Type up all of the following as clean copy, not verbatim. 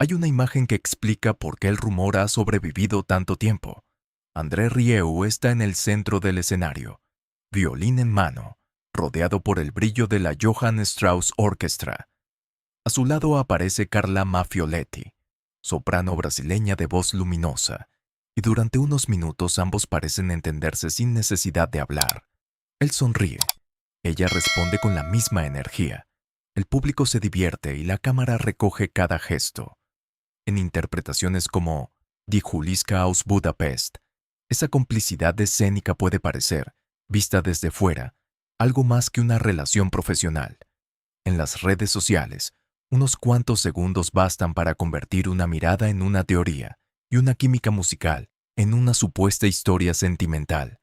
Hay una imagen que explica por qué el rumor ha sobrevivido tanto tiempo. André Rieu está en el centro del escenario, violín en mano, rodeado por el brillo de la Johann Strauss Orchestra. A su lado aparece Carla Maffioletti, soprano brasileña de voz luminosa, y durante unos minutos ambos parecen entenderse sin necesidad de hablar. Él sonríe. Ella responde con la misma energía. El público se divierte y la cámara recoge cada gesto. En interpretaciones como Die Juliska aus Budapest, esa complicidad escénica puede parecer, vista desde fuera, algo más que una relación profesional. En las redes sociales, unos cuantos segundos bastan para convertir una mirada en una teoría y una química musical en una supuesta historia sentimental.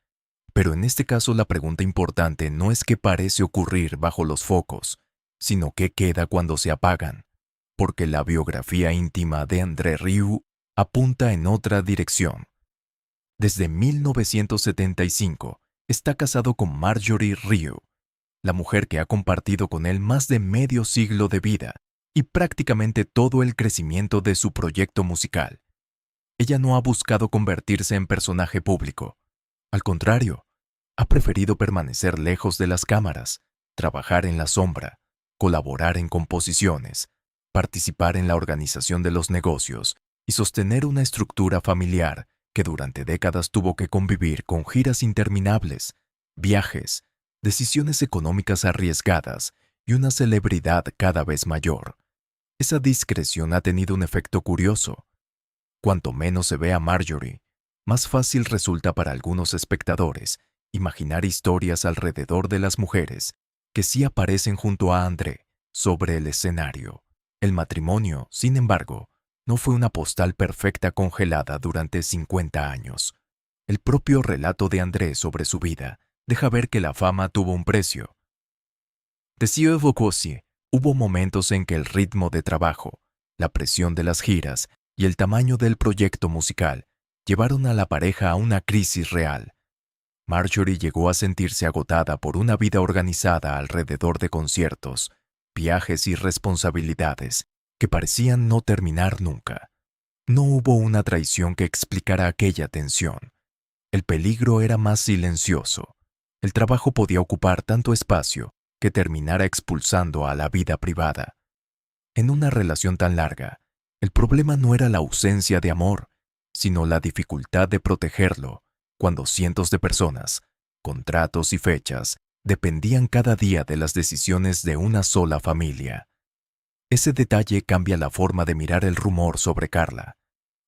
Pero en este caso la pregunta importante no es qué parece ocurrir bajo los focos, sino qué queda cuando se apagan, porque la biografía íntima de André Rieu apunta en otra dirección. Desde 1975 está casado con Marjorie Rieu, la mujer que ha compartido con él más de medio siglo de vida y prácticamente todo el crecimiento de su proyecto musical. Ella no ha buscado convertirse en personaje público. Al contrario, ha preferido permanecer lejos de las cámaras, trabajar en la sombra, colaborar en composiciones, participar en la organización de los negocios y sostener una estructura familiar que durante décadas tuvo que convivir con giras interminables, viajes, decisiones económicas arriesgadas y una celebridad cada vez mayor. Esa discreción ha tenido un efecto curioso. Cuanto menos se ve a Marjorie, más fácil resulta para algunos espectadores imaginar historias alrededor de las mujeres que sí aparecen junto a André sobre el escenario. El matrimonio, sin embargo, no fue una postal perfecta congelada durante 50 años. El propio relato de André sobre su vida deja ver que la fama tuvo un precio. Decía Evocosi, hubo momentos en que el ritmo de trabajo, la presión de las giras y el tamaño del proyecto musical llevaron a la pareja a una crisis real. Marjorie llegó a sentirse agotada por una vida organizada alrededor de conciertos, viajes y responsabilidades que parecían no terminar nunca. No hubo una traición que explicara aquella tensión. El peligro era más silencioso. El trabajo podía ocupar tanto espacio que terminara expulsando a la vida privada. En una relación tan larga, el problema no era la ausencia de amor, sino la dificultad de protegerlo, cuando cientos de personas, contratos y fechas dependían cada día de las decisiones de una sola familia. Ese detalle cambia la forma de mirar el rumor sobre Carla.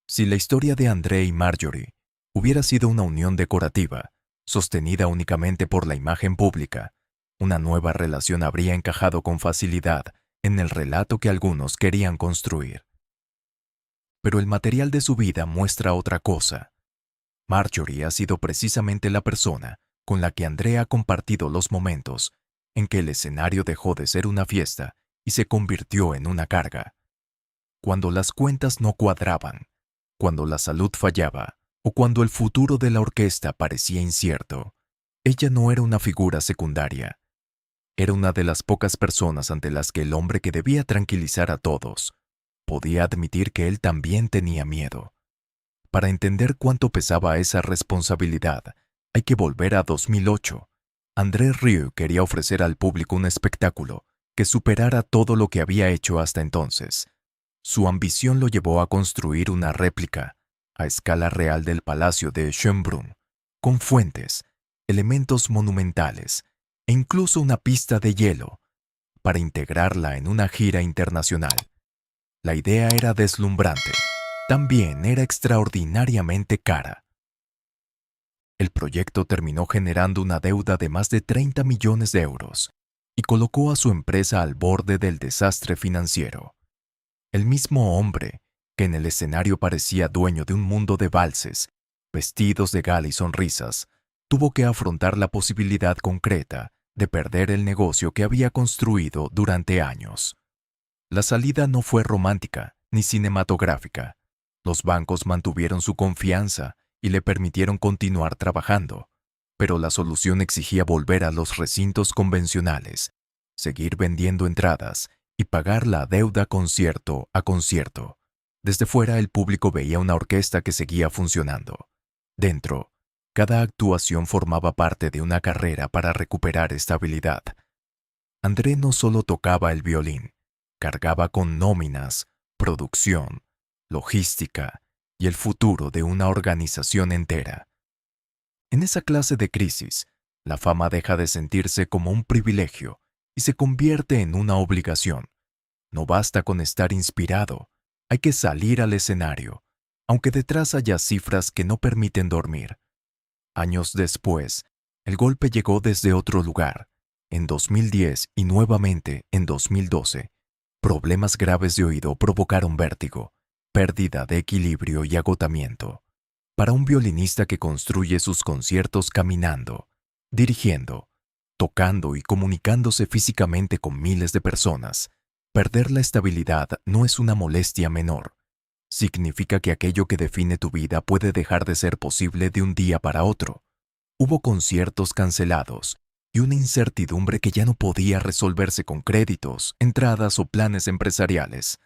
Si la historia de André y Marjorie hubiera sido una unión decorativa, sostenida únicamente por la imagen pública, una nueva relación habría encajado con facilidad en el relato que algunos querían construir. Pero el material de su vida muestra otra cosa. Marjorie ha sido precisamente la persona con la que André ha compartido los momentos en que el escenario dejó de ser una fiesta y se convirtió en una carga. Cuando las cuentas no cuadraban, cuando la salud fallaba o cuando el futuro de la orquesta parecía incierto, ella no era una figura secundaria. Era una de las pocas personas ante las que el hombre que debía tranquilizar a todos podía admitir que él también tenía miedo. Para entender cuánto pesaba esa responsabilidad, hay que volver a 2008. André Rieu quería ofrecer al público un espectáculo que superara todo lo que había hecho hasta entonces. Su ambición lo llevó a construir una réplica, a escala real del Palacio de Schönbrunn, con fuentes, elementos monumentales e incluso una pista de hielo, para integrarla en una gira internacional. La idea era deslumbrante. También era extraordinariamente cara. El proyecto terminó generando una deuda de más de 30 millones de euros y colocó a su empresa al borde del desastre financiero. El mismo hombre, que en el escenario parecía dueño de un mundo de valses, vestidos de gala y sonrisas, tuvo que afrontar la posibilidad concreta de perder el negocio que había construido durante años. La salida no fue romántica ni cinematográfica. Los bancos mantuvieron su confianza y le permitieron continuar trabajando, pero la solución exigía volver a los recintos convencionales, seguir vendiendo entradas y pagar la deuda concierto a concierto. Desde fuera el público veía una orquesta que seguía funcionando. Dentro, cada actuación formaba parte de una carrera para recuperar estabilidad. André no solo tocaba el violín, cargaba con nóminas, producción, logística y el futuro de una organización entera. En esa clase de crisis, la fama deja de sentirse como un privilegio y se convierte en una obligación. No basta con estar inspirado, hay que salir al escenario, aunque detrás haya cifras que no permiten dormir. Años después, el golpe llegó desde otro lugar, en 2010 y nuevamente en 2012. Problemas graves de oído provocaron vértigo, pérdida de equilibrio y agotamiento. Para un violinista que construye sus conciertos caminando, dirigiendo, tocando y comunicándose físicamente con miles de personas, perder la estabilidad no es una molestia menor. Significa que aquello que define tu vida puede dejar de ser posible de un día para otro. Hubo conciertos cancelados y una incertidumbre que ya no podía resolverse con créditos, entradas o planes empresariales.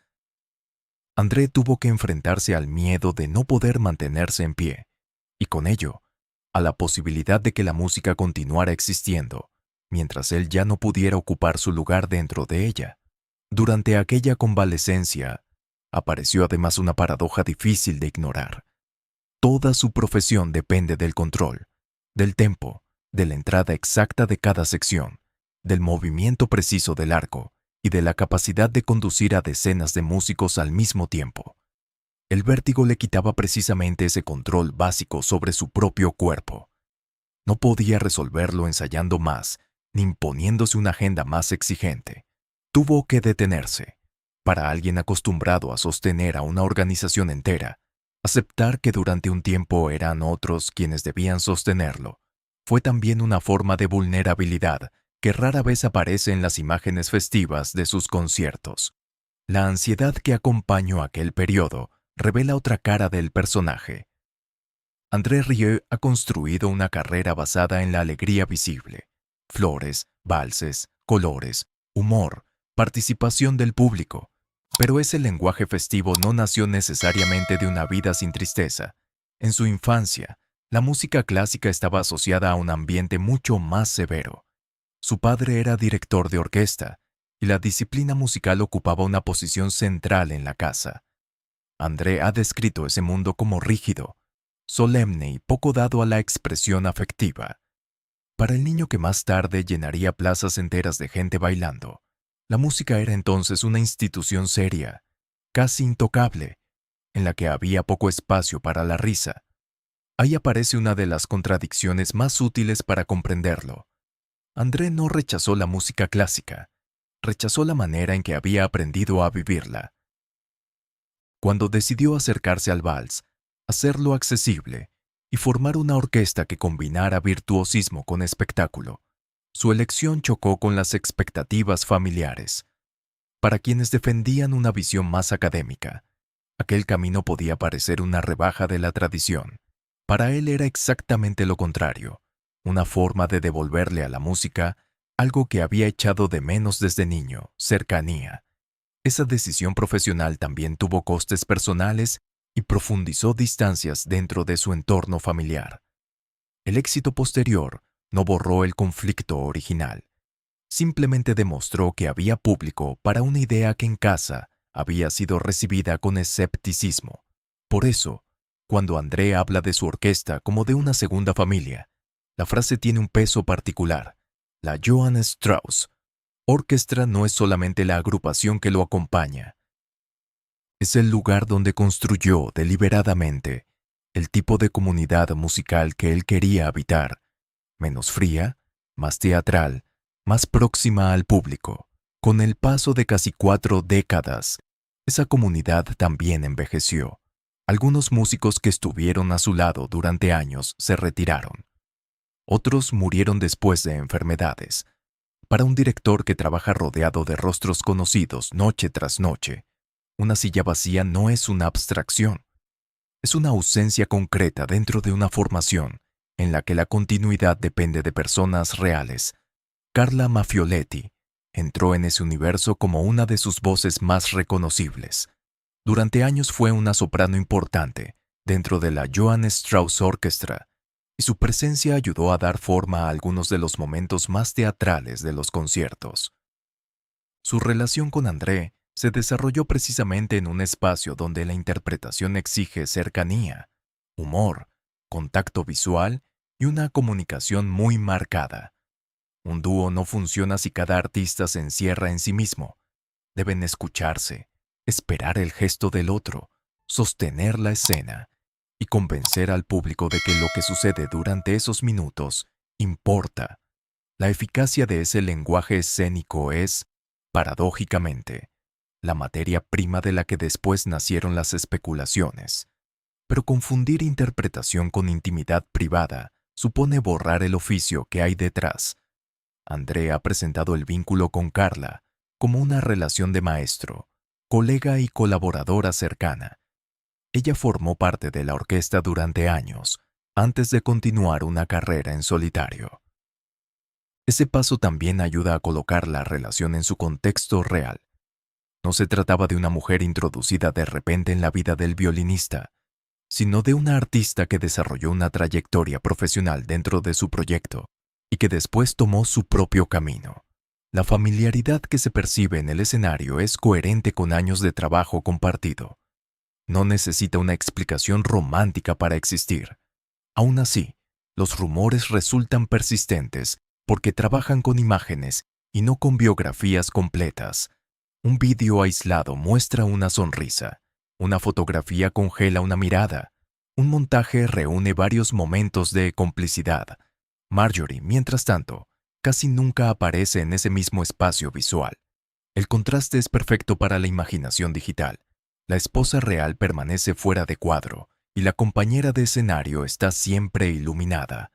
André tuvo que enfrentarse al miedo de no poder mantenerse en pie, y con ello, a la posibilidad de que la música continuara existiendo, mientras él ya no pudiera ocupar su lugar dentro de ella. Durante aquella convalecencia, apareció además una paradoja difícil de ignorar. Toda su profesión depende del control, del tempo, de la entrada exacta de cada sección, del movimiento preciso del arco y de la capacidad de conducir a decenas de músicos al mismo tiempo. El vértigo le quitaba precisamente ese control básico sobre su propio cuerpo. No podía resolverlo ensayando más, ni imponiéndose una agenda más exigente. Tuvo que detenerse. Para alguien acostumbrado a sostener a una organización entera, aceptar que durante un tiempo eran otros quienes debían sostenerlo, fue también una forma de vulnerabilidad que rara vez aparece en las imágenes festivas de sus conciertos. La ansiedad que acompañó aquel periodo revela otra cara del personaje. André Rieu ha construido una carrera basada en la alegría visible. Flores, valses, colores, humor, participación del público. Pero ese lenguaje festivo no nació necesariamente de una vida sin tristeza. En su infancia, la música clásica estaba asociada a un ambiente mucho más severo. Su padre era director de orquesta, y la disciplina musical ocupaba una posición central en la casa. André ha descrito ese mundo como rígido, solemne y poco dado a la expresión afectiva. Para el niño que más tarde llenaría plazas enteras de gente bailando, la música era entonces una institución seria, casi intocable, en la que había poco espacio para la risa. Ahí aparece una de las contradicciones más útiles para comprenderlo. André no rechazó la música clásica, rechazó la manera en que había aprendido a vivirla. Cuando decidió acercarse al vals, hacerlo accesible y formar una orquesta que combinara virtuosismo con espectáculo, su elección chocó con las expectativas familiares. Para quienes defendían una visión más académica, aquel camino podía parecer una rebaja de la tradición. Para él era exactamente lo contrario, una forma de devolverle a la música algo que había echado de menos desde niño: cercanía. Esa decisión profesional también tuvo costes personales y profundizó distancias dentro de su entorno familiar. El éxito posterior no borró el conflicto original. Simplemente demostró que había público para una idea que en casa había sido recibida con escepticismo. Por eso, cuando André habla de su orquesta como de una segunda familia, la frase tiene un peso particular. La Johann Strauss Orquestra no es solamente la agrupación que lo acompaña. Es el lugar donde construyó deliberadamente el tipo de comunidad musical que él quería habitar, menos fría, más teatral, más próxima al público. Con el paso de casi 4 décadas, esa comunidad también envejeció. Algunos músicos que estuvieron a su lado durante años se retiraron. Otros murieron después de enfermedades. Para un director que trabaja rodeado de rostros conocidos noche tras noche, una silla vacía no es una abstracción. Es una ausencia concreta dentro de una formación en la que la continuidad depende de personas reales. Carla Maffioletti entró en ese universo como una de sus voces más reconocibles. Durante años fue una soprano importante dentro de la Johann Strauss Orchestra, y su presencia ayudó a dar forma a algunos de los momentos más teatrales de los conciertos. Su relación con André se desarrolló precisamente en un espacio donde la interpretación exige cercanía, humor, contacto visual y una comunicación muy marcada. Un dúo no funciona si cada artista se encierra en sí mismo. Deben escucharse, esperar el gesto del otro, sostener la escena y convencer al público de que lo que sucede durante esos minutos importa. La eficacia de ese lenguaje escénico es, paradójicamente, la materia prima de la que después nacieron las especulaciones. Pero confundir interpretación con intimidad privada supone borrar el oficio que hay detrás. André ha presentado el vínculo con Carla como una relación de maestro, colega y colaboradora cercana. Ella formó parte de la orquesta durante años, antes de continuar una carrera en solitario. Ese paso también ayuda a colocar la relación en su contexto real. No se trataba de una mujer introducida de repente en la vida del violinista, sino de una artista que desarrolló una trayectoria profesional dentro de su proyecto y que después tomó su propio camino. La familiaridad que se percibe en el escenario es coherente con años de trabajo compartido. No necesita una explicación romántica para existir. Aún así, los rumores resultan persistentes porque trabajan con imágenes y no con biografías completas. Un vídeo aislado muestra una sonrisa, una fotografía congela una mirada, un montaje reúne varios momentos de complicidad. Marjorie, mientras tanto, casi nunca aparece en ese mismo espacio visual. El contraste es perfecto para la imaginación digital. La esposa real permanece fuera de cuadro y la compañera de escenario está siempre iluminada.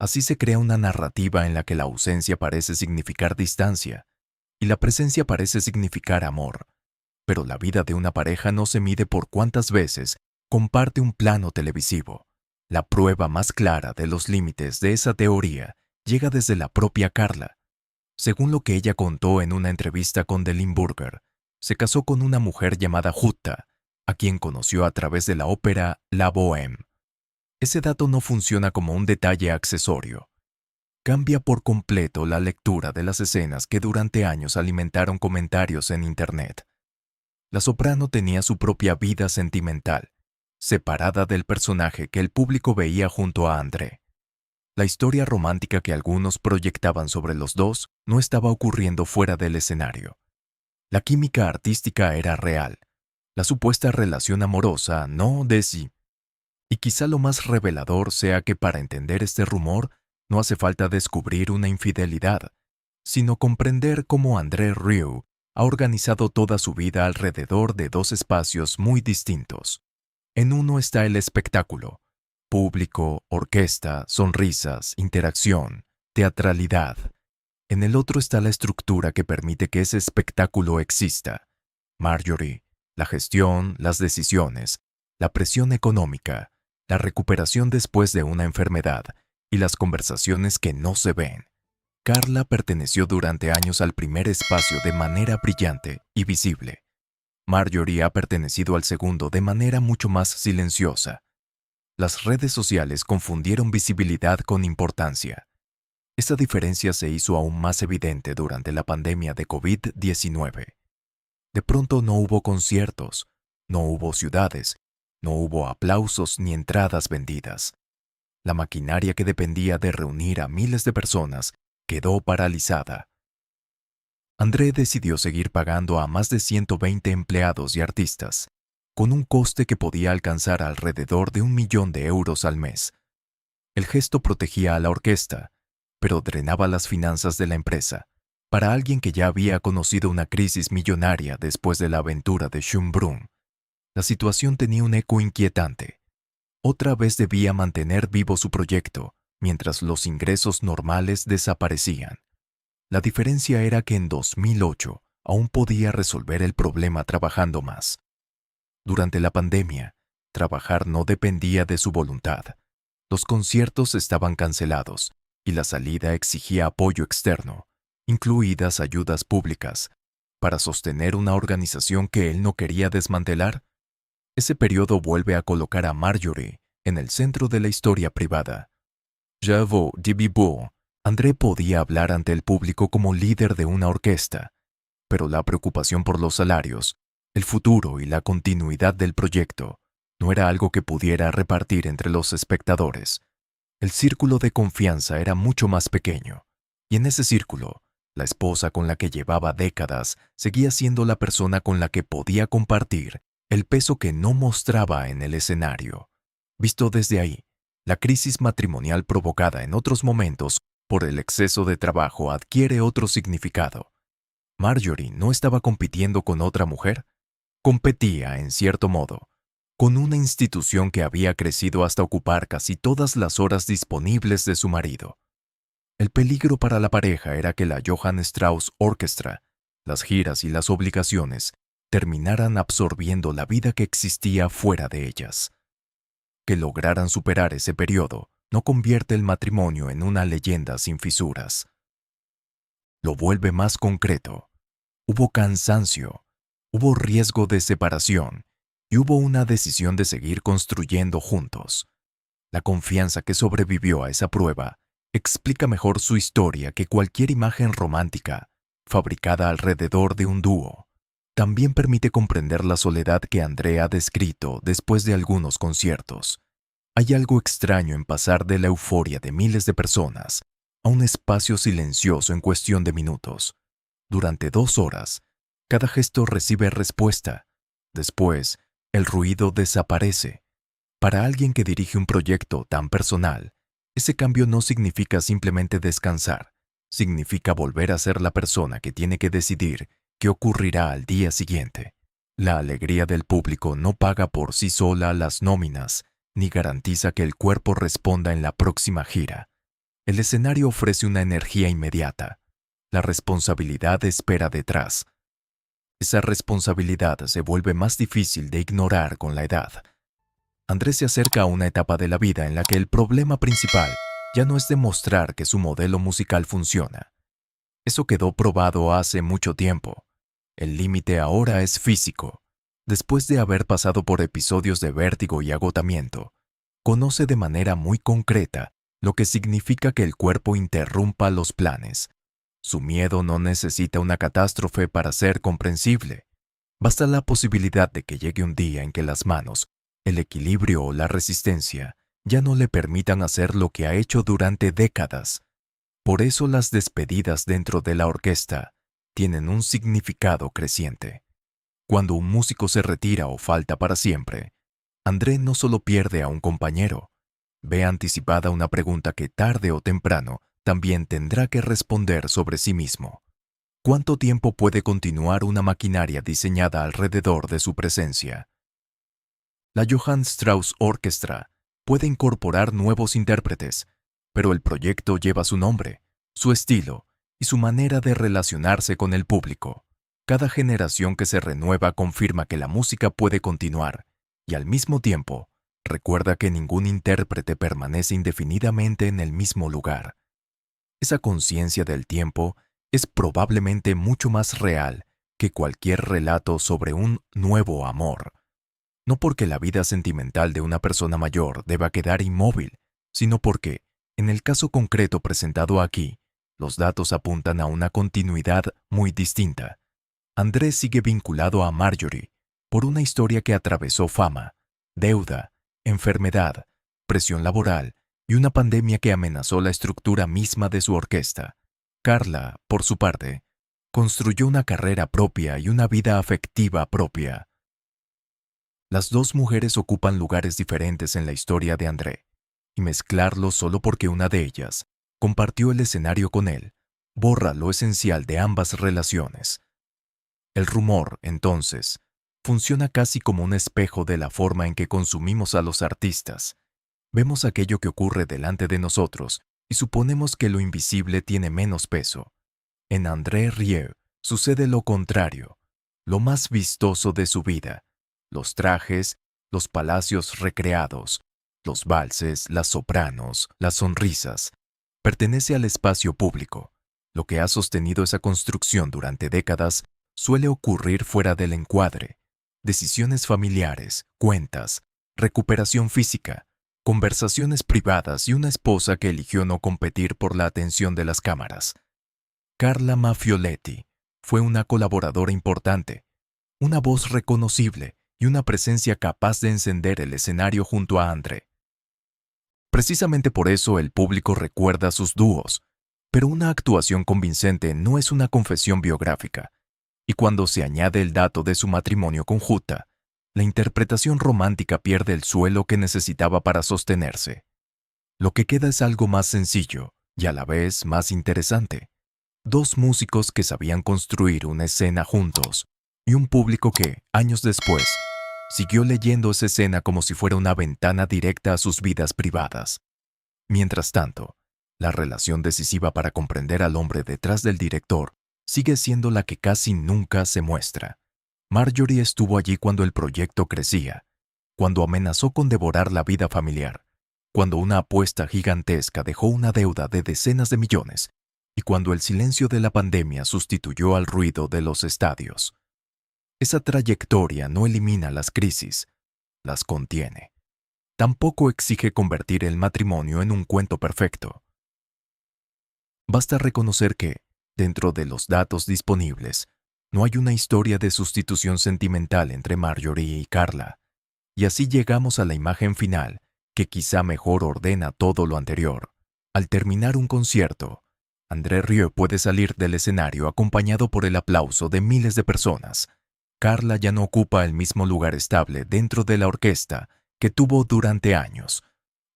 Así se crea una narrativa en la que la ausencia parece significar distancia y la presencia parece significar amor. Pero la vida de una pareja no se mide por cuántas veces comparte un plano televisivo. La prueba más clara de los límites de esa teoría llega desde la propia Carla. Según lo que ella contó en una entrevista con The Limburger, se casó con una mujer llamada Jutta, a quien conoció a través de la ópera La Bohème. Ese dato no funciona como un detalle accesorio. Cambia por completo la lectura de las escenas que durante años alimentaron comentarios en Internet. La soprano tenía su propia vida sentimental, separada del personaje que el público veía junto a André. La historia romántica que algunos proyectaban sobre los dos no estaba ocurriendo fuera del escenario. La química artística era real, la supuesta relación amorosa no de sí. Y quizá lo más revelador sea que para entender este rumor no hace falta descubrir una infidelidad, sino comprender cómo André Rieu ha organizado toda su vida alrededor de dos espacios muy distintos. En uno está el espectáculo, público, orquesta, sonrisas, interacción, teatralidad. En el otro está la estructura que permite que ese espectáculo exista. Marjorie, la gestión, las decisiones, la presión económica, la recuperación después de una enfermedad y las conversaciones que no se ven. Carla perteneció durante años al primer espacio de manera brillante y visible. Marjorie ha pertenecido al segundo de manera mucho más silenciosa. Las redes sociales confundieron visibilidad con importancia. Esta diferencia se hizo aún más evidente durante la pandemia de COVID-19. De pronto no hubo conciertos, no hubo ciudades, no hubo aplausos ni entradas vendidas. La maquinaria que dependía de reunir a miles de personas quedó paralizada. André decidió seguir pagando a más de 120 empleados y artistas, con un coste que podía alcanzar alrededor de 1.000.000 de euros al mes. El gesto protegía a la orquesta, pero drenaba las finanzas de la empresa. Para alguien que ya había conocido una crisis millonaria después de la aventura de Schönbrunn, la situación tenía un eco inquietante. Otra vez debía mantener vivo su proyecto, mientras los ingresos normales desaparecían. La diferencia era que en 2008 aún podía resolver el problema trabajando más. Durante la pandemia, trabajar no dependía de su voluntad. Los conciertos estaban cancelados y la salida exigía apoyo externo, incluidas ayudas públicas. para sostener una organización que él no quería desmantelar. Ese periodo vuelve a colocar a Marjorie en el centro de la historia privada. J'avoue de Bibo, André podía hablar ante el público como líder de una orquesta, pero la preocupación por los salarios, el futuro y la continuidad del proyecto no era algo que pudiera repartir entre los espectadores. El círculo de confianza era mucho más pequeño, y en ese círculo, la esposa con la que llevaba décadas seguía siendo la persona con la que podía compartir el peso que no mostraba en el escenario. Visto desde ahí, la crisis matrimonial provocada en otros momentos por el exceso de trabajo adquiere otro significado. Marjorie no estaba compitiendo con otra mujer, competía, en cierto modo, con una institución que había crecido hasta ocupar casi todas las horas disponibles de su marido. El peligro para la pareja era que la Johann Strauss Orchestra, las giras y las obligaciones terminaran absorbiendo la vida que existía fuera de ellas. Que lograran superar ese periodo no convierte el matrimonio en una leyenda sin fisuras. Lo vuelve más concreto. Hubo cansancio, hubo riesgo de separación y hubo una decisión de seguir construyendo juntos. La confianza que sobrevivió a esa prueba explica mejor su historia que cualquier imagen romántica fabricada alrededor de un dúo. También permite comprender la soledad que André ha descrito después de algunos conciertos. Hay algo extraño en pasar de la euforia de miles de personas a un espacio silencioso en cuestión de minutos. Durante 2 horas, cada gesto recibe respuesta. Después, el ruido desaparece. Para alguien que dirige un proyecto tan personal, ese cambio no significa simplemente descansar, significa volver a ser la persona que tiene que decidir qué ocurrirá al día siguiente. La alegría del público no paga por sí sola las nóminas, ni garantiza que el cuerpo responda en la próxima gira. El escenario ofrece una energía inmediata. La responsabilidad espera detrás. Esa responsabilidad se vuelve más difícil de ignorar con la edad. Andrés se acerca a una etapa de la vida en la que el problema principal ya no es demostrar que su modelo musical funciona. Eso quedó probado hace mucho tiempo. El límite ahora es físico. Después de haber pasado por episodios de vértigo y agotamiento, conoce de manera muy concreta lo que significa que el cuerpo interrumpa los planes. Su miedo no necesita una catástrofe para ser comprensible. Basta la posibilidad de que llegue un día en que las manos, el equilibrio o la resistencia ya no le permitan hacer lo que ha hecho durante décadas. Por eso las despedidas dentro de la orquesta tienen un significado creciente. Cuando un músico se retira o falta para siempre, André no solo pierde a un compañero, ve anticipada una pregunta que tarde o temprano también tendrá que responder sobre sí mismo. ¿Cuánto tiempo puede continuar una maquinaria diseñada alrededor de su presencia? La Johann Strauss Orchestra puede incorporar nuevos intérpretes, pero el proyecto lleva su nombre, su estilo y su manera de relacionarse con el público. Cada generación que se renueva confirma que la música puede continuar y al mismo tiempo recuerda que ningún intérprete permanece indefinidamente en el mismo lugar. Esa conciencia del tiempo es probablemente mucho más real que cualquier relato sobre un nuevo amor. No porque la vida sentimental de una persona mayor deba quedar inmóvil, sino porque, en el caso concreto presentado aquí, los datos apuntan a una continuidad muy distinta. Andrés sigue vinculado a Marjorie por una historia que atravesó fama, deuda, enfermedad, presión laboral y una pandemia que amenazó la estructura misma de su orquesta. Carla, por su parte, construyó una carrera propia y una vida afectiva propia. Las dos mujeres ocupan lugares diferentes en la historia de André, y mezclarlos solo porque una de ellas compartió el escenario con él borra lo esencial de ambas relaciones. El rumor, entonces, funciona casi como un espejo de la forma en que consumimos a los artistas. Vemos aquello que ocurre delante de nosotros y suponemos que lo invisible tiene menos peso. En André Rieu sucede lo contrario, lo más vistoso de su vida, los trajes, los palacios recreados, los valses, las sopranos, las sonrisas, pertenece al espacio público. Lo que ha sostenido esa construcción durante décadas suele ocurrir fuera del encuadre. Decisiones familiares, cuentas, recuperación física, conversaciones privadas y una esposa que eligió no competir por la atención de las cámaras. Carla Maffioletti fue una colaboradora importante, una voz reconocible y una presencia capaz de encender el escenario junto a André. Precisamente por eso el público recuerda sus dúos, pero una actuación convincente no es una confesión biográfica, y cuando se añade el dato de su matrimonio con Jutta, la interpretación romántica pierde el suelo que necesitaba para sostenerse. Lo que queda es algo más sencillo y a la vez más interesante. Dos músicos que sabían construir una escena juntos y un público que, años después, siguió leyendo esa escena como si fuera una ventana directa a sus vidas privadas. Mientras tanto, la relación decisiva para comprender al hombre detrás del director sigue siendo la que casi nunca se muestra. Marjorie estuvo allí cuando el proyecto crecía, cuando amenazó con devorar la vida familiar, cuando una apuesta gigantesca dejó una deuda de decenas de millones y cuando el silencio de la pandemia sustituyó al ruido de los estadios. Esa trayectoria no elimina las crisis, las contiene. Tampoco exige convertir el matrimonio en un cuento perfecto. Basta reconocer que, dentro de los datos disponibles, no hay una historia de sustitución sentimental entre Marjorie y Carla, y así llegamos a la imagen final, que quizá mejor ordena todo lo anterior. Al terminar un concierto, André Rieu puede salir del escenario acompañado por el aplauso de miles de personas. Carla ya no ocupa el mismo lugar estable dentro de la orquesta que tuvo durante años.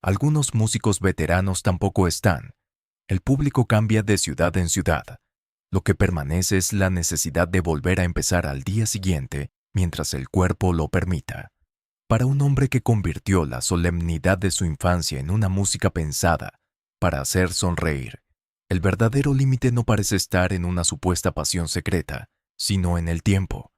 Algunos músicos veteranos tampoco están. El público cambia de ciudad en ciudad. Lo que permanece es la necesidad de volver a empezar al día siguiente mientras el cuerpo lo permita. Para un hombre que convirtió la solemnidad de su infancia en una música pensada para hacer sonreír, el verdadero límite no parece estar en una supuesta pasión secreta, sino en el tiempo.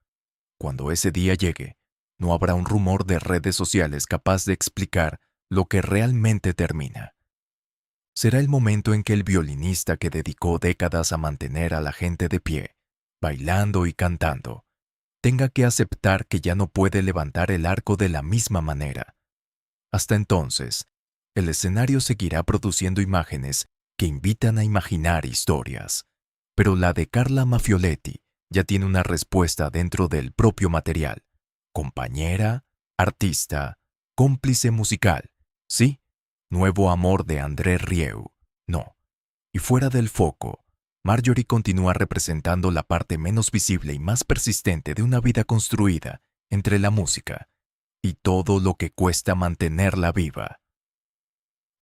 Cuando ese día llegue, no habrá un rumor de redes sociales capaz de explicar lo que realmente termina. Será el momento en que el violinista que dedicó décadas a mantener a la gente de pie, bailando y cantando, tenga que aceptar que ya no puede levantar el arco de la misma manera. Hasta entonces, el escenario seguirá produciendo imágenes que invitan a imaginar historias, pero la de Carla Maffioletti ya tiene una respuesta dentro del propio material. Compañera, artista, cómplice musical. Sí, nuevo amor de André Rieu. No. Y fuera del foco, Marjorie continúa representando la parte menos visible y más persistente de una vida construida entre la música y todo lo que cuesta mantenerla viva.